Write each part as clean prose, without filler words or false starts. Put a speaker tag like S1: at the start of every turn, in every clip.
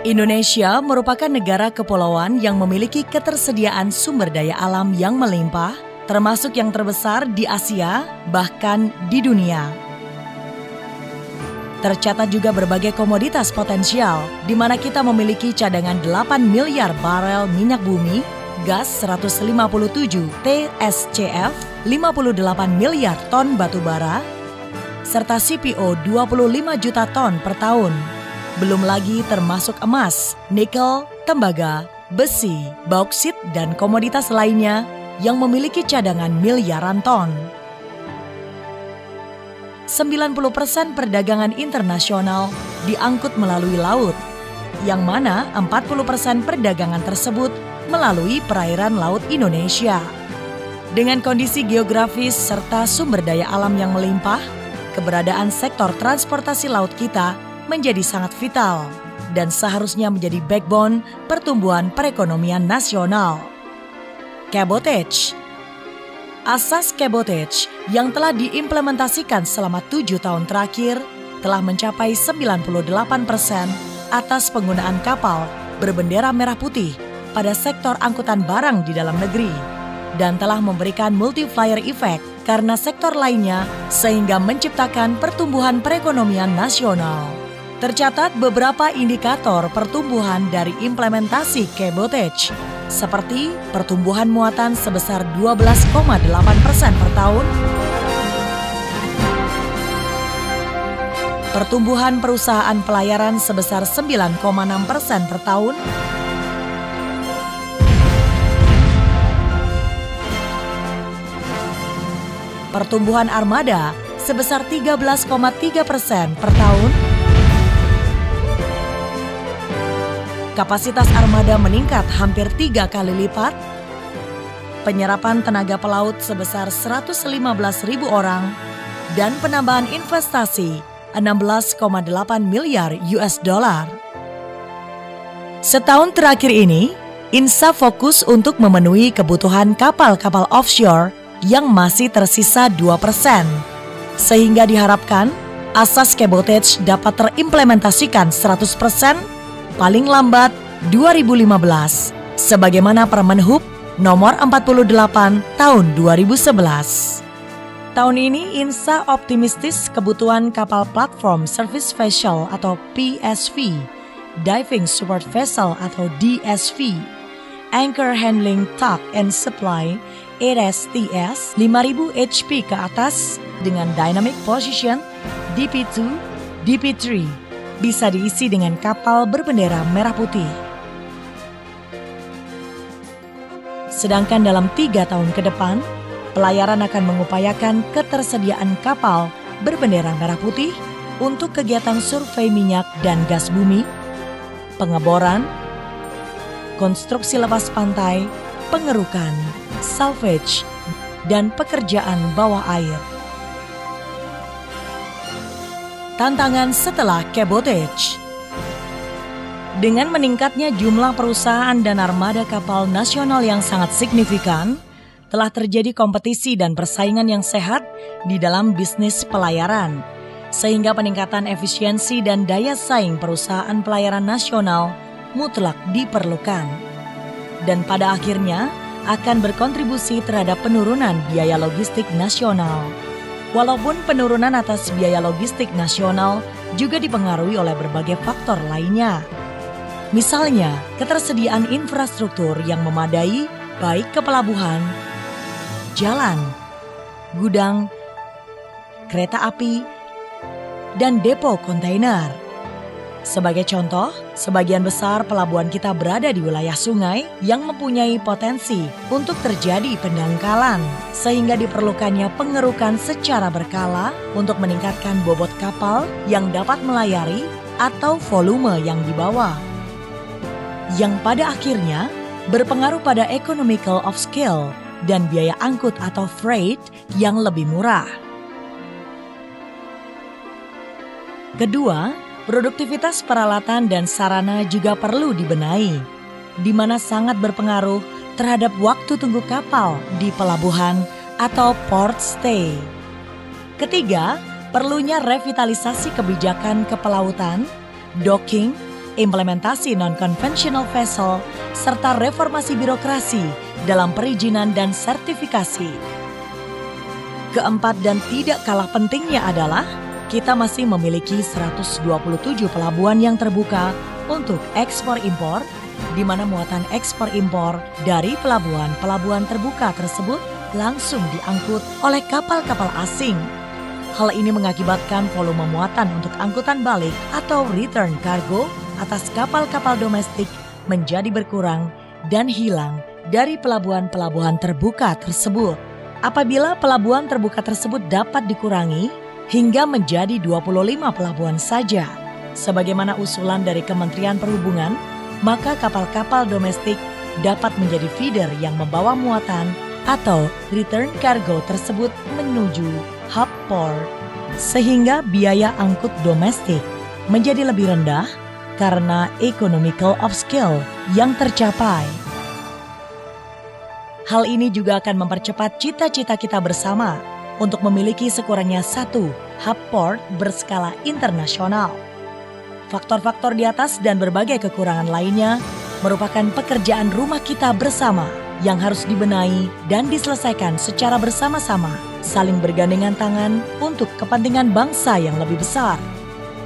S1: Indonesia merupakan negara kepulauan yang memiliki ketersediaan sumber daya alam yang melimpah, termasuk yang terbesar di Asia, bahkan di dunia. Tercatat juga berbagai komoditas potensial, di mana kita memiliki cadangan 8 miliar barel minyak bumi, gas 157 TSCF, 58 miliar ton batu bara, serta CPO 25 juta ton per tahun. Belum lagi termasuk emas, nikel, tembaga, besi, bauksit, dan komoditas lainnya yang memiliki cadangan miliaran ton. 90% perdagangan internasional diangkut melalui laut, yang mana 40% perdagangan tersebut melalui perairan laut Indonesia. Dengan kondisi geografis serta sumber daya alam yang melimpah, keberadaan sektor transportasi laut kita menjadi sangat vital dan seharusnya menjadi backbone pertumbuhan perekonomian nasional. Cabotage. Asas cabotage yang telah diimplementasikan selama 7 tahun terakhir telah mencapai 98% atas penggunaan kapal berbendera merah putih pada sektor angkutan barang di dalam negeri dan telah memberikan multiplier effect karena sektor lainnya sehingga menciptakan pertumbuhan perekonomian nasional. Tercatat beberapa indikator pertumbuhan dari implementasi cabotage, seperti pertumbuhan muatan sebesar 12,8% per tahun, pertumbuhan perusahaan pelayaran sebesar 9,6% per tahun, pertumbuhan armada sebesar 13,3% per tahun, kapasitas armada meningkat hampir 3 kali lipat, penyerapan tenaga pelaut sebesar 115.000 orang, dan penambahan investasi 16,8 miliar US dollar. Setahun terakhir ini, INSA fokus untuk memenuhi kebutuhan kapal-kapal offshore yang masih tersisa 2%, sehingga diharapkan asas cabotage dapat terimplementasikan 100% paling lambat 2015, sebagaimana Permenhub nomor 48 tahun 2011. Tahun ini INSA optimistis kebutuhan kapal platform service vessel atau PSV, diving support vessel atau DSV, anchor handling tug and supply ASTS 5000 HP ke atas dengan dynamic position DP2, DP3 bisa diisi dengan kapal berbendera merah putih. Sedangkan dalam 3 tahun ke depan, pelayaran akan mengupayakan ketersediaan kapal berbendera merah putih untuk kegiatan survei minyak dan gas bumi, pengeboran, konstruksi lepas pantai, pengerukan, salvage, dan pekerjaan bawah air. Tantangan setelah cabotage. Dengan meningkatnya jumlah perusahaan dan armada kapal nasional yang sangat signifikan, telah terjadi kompetisi dan persaingan yang sehat di dalam bisnis pelayaran, sehingga peningkatan efisiensi dan daya saing perusahaan pelayaran nasional mutlak diperlukan. Dan pada akhirnya akan berkontribusi terhadap penurunan biaya logistik nasional. Walaupun penurunan atas biaya logistik nasional juga dipengaruhi oleh berbagai faktor lainnya. Misalnya, ketersediaan infrastruktur yang memadai baik ke pelabuhan, jalan, gudang, kereta api, dan depo kontainer. Sebagai contoh, sebagian besar pelabuhan kita berada di wilayah sungai yang mempunyai potensi untuk terjadi pendangkalan, sehingga diperlukannya pengerukan secara berkala untuk meningkatkan bobot kapal yang dapat melayari atau volume yang dibawa, yang pada akhirnya berpengaruh pada economical of scale dan biaya angkut atau freight yang lebih murah. Kedua, produktivitas peralatan dan sarana juga perlu dibenahi, di mana sangat berpengaruh terhadap waktu tunggu kapal di pelabuhan atau port stay. Ketiga, perlunya revitalisasi kebijakan kepelautan, docking, implementasi non-conventional vessel, serta reformasi birokrasi dalam perizinan dan sertifikasi. Keempat dan tidak kalah pentingnya adalah kita masih memiliki 127 pelabuhan yang terbuka untuk ekspor-impor, di mana muatan ekspor-impor dari pelabuhan-pelabuhan terbuka tersebut langsung diangkut oleh kapal-kapal asing. Hal ini mengakibatkan volume muatan untuk angkutan balik atau return cargo atas kapal-kapal domestik menjadi berkurang dan hilang dari pelabuhan-pelabuhan terbuka tersebut. Apabila pelabuhan terbuka tersebut dapat dikurangi hingga menjadi 25 pelabuhan saja, sebagaimana usulan dari Kementerian Perhubungan, maka kapal-kapal domestik dapat menjadi feeder yang membawa muatan atau return cargo tersebut menuju hub port, sehingga biaya angkut domestik menjadi lebih rendah karena economical of scale yang tercapai. Hal ini juga akan mempercepat cita-cita kita bersama untuk memiliki sekurangnya satu hub port berskala internasional. Faktor-faktor di atas dan berbagai kekurangan lainnya merupakan pekerjaan rumah kita bersama yang harus dibenahi dan diselesaikan secara bersama-sama, saling bergandengan tangan untuk kepentingan bangsa yang lebih besar.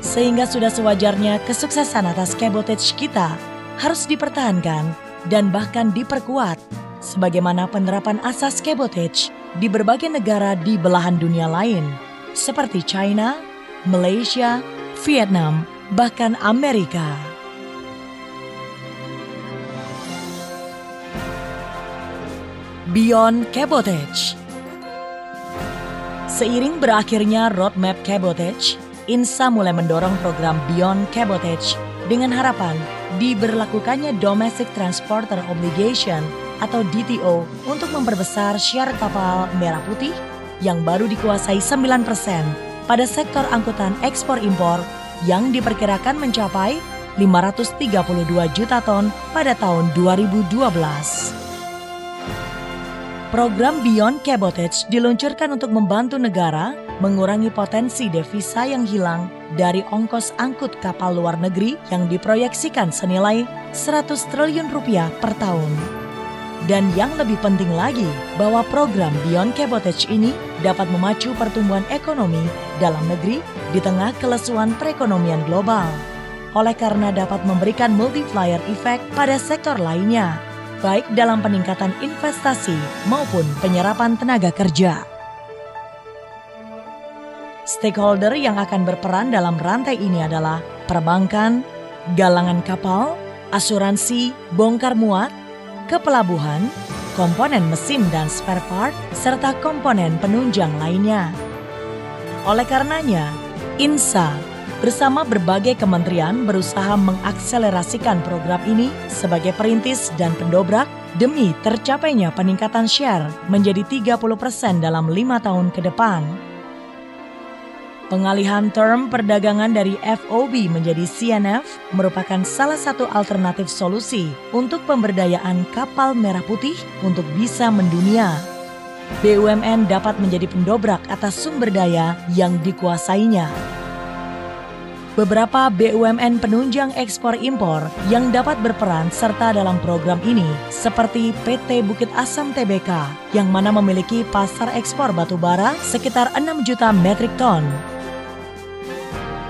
S1: Sehingga sudah sewajarnya kesuksesan atas cabotage kita harus dipertahankan dan bahkan diperkuat, sebagaimana penerapan asas cabotage di berbagai negara di belahan dunia lain, seperti China, Malaysia, Vietnam, bahkan Amerika. Beyond Cabotage. Seiring berakhirnya roadmap cabotage, INSA mulai mendorong program Beyond Cabotage dengan harapan diberlakukannya Domestic Transporter Obligation atau DTO untuk memperbesar share kapal merah putih yang baru dikuasai 9% pada sektor angkutan ekspor-impor yang diperkirakan mencapai 532 juta ton pada tahun 2012. Program Beyond Cabotage diluncurkan untuk membantu negara mengurangi potensi devisa yang hilang dari ongkos angkut kapal luar negeri yang diproyeksikan senilai 100 triliun rupiah per tahun. Dan yang lebih penting lagi, bahwa program Beyond Cabotage ini dapat memacu pertumbuhan ekonomi dalam negeri di tengah kelesuan perekonomian global. Oleh karena dapat memberikan multiplier effect pada sektor lainnya, baik dalam peningkatan investasi maupun penyerapan tenaga kerja. Stakeholder yang akan berperan dalam rantai ini adalah perbankan, galangan kapal, asuransi, bongkar muat, kepelabuhan, komponen mesin dan spare part, serta komponen penunjang lainnya. Oleh karenanya, INSA bersama berbagai kementerian berusaha mengakselerasikan program ini sebagai perintis dan pendobrak demi tercapainya peningkatan share menjadi 30% dalam 5 tahun ke depan. Pengalihan term perdagangan dari FOB menjadi CNF merupakan salah satu alternatif solusi untuk pemberdayaan kapal merah putih untuk bisa mendunia. BUMN dapat menjadi pendobrak atas sumber daya yang dikuasainya. Beberapa BUMN penunjang ekspor-impor yang dapat berperan serta dalam program ini seperti PT Bukit Asam Tbk yang mana memiliki pasar ekspor batubara sekitar 6 juta metrik ton.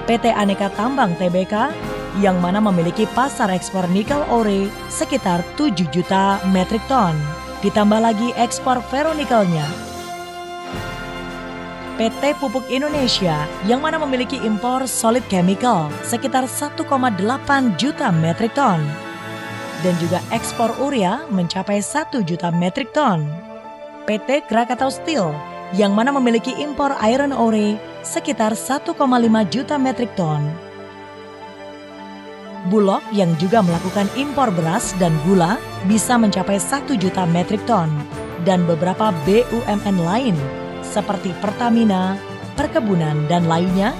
S1: PT Aneka Tambang Tbk yang mana memiliki pasar ekspor nikel ore sekitar 7 juta metrik ton. Ditambah lagi ekspor ferronikelnya. PT Pupuk Indonesia yang mana memiliki impor solid chemical sekitar 1,8 juta metrik ton. Dan juga ekspor urea mencapai 1 juta metrik ton. PT Krakatau Steel yang mana memiliki impor iron ore sekitar 1,5 juta metrik ton. Bulog yang juga melakukan impor beras dan gula bisa mencapai 1 juta metrik ton. Dan beberapa BUMN lain seperti Pertamina, perkebunan, dan lainnya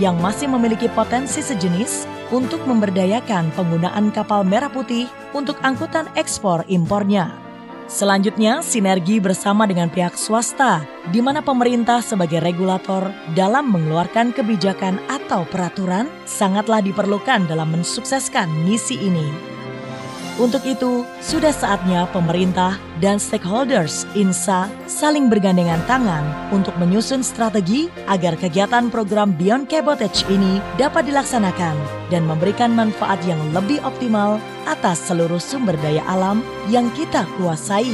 S1: yang masih memiliki potensi sejenis untuk memberdayakan penggunaan kapal merah putih untuk angkutan ekspor impornya. Selanjutnya, sinergi bersama dengan pihak swasta, di mana pemerintah sebagai regulator dalam mengeluarkan kebijakan atau peraturan sangatlah diperlukan dalam mensukseskan misi ini. Untuk itu, sudah saatnya pemerintah dan stakeholders INSA saling bergandengan tangan untuk menyusun strategi agar kegiatan program Beyond Cabotage ini dapat dilaksanakan dan memberikan manfaat yang lebih optimal atas seluruh sumber daya alam yang kita kuasai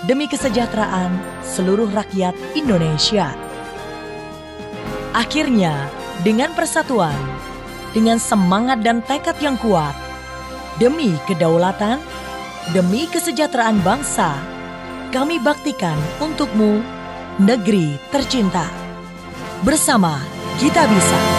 S1: demi kesejahteraan seluruh rakyat Indonesia. Akhirnya, dengan persatuan, dengan semangat dan tekad yang kuat, demi kedaulatan, demi kesejahteraan bangsa, kami baktikan untukmu, negeri tercinta. Bersama kita bisa.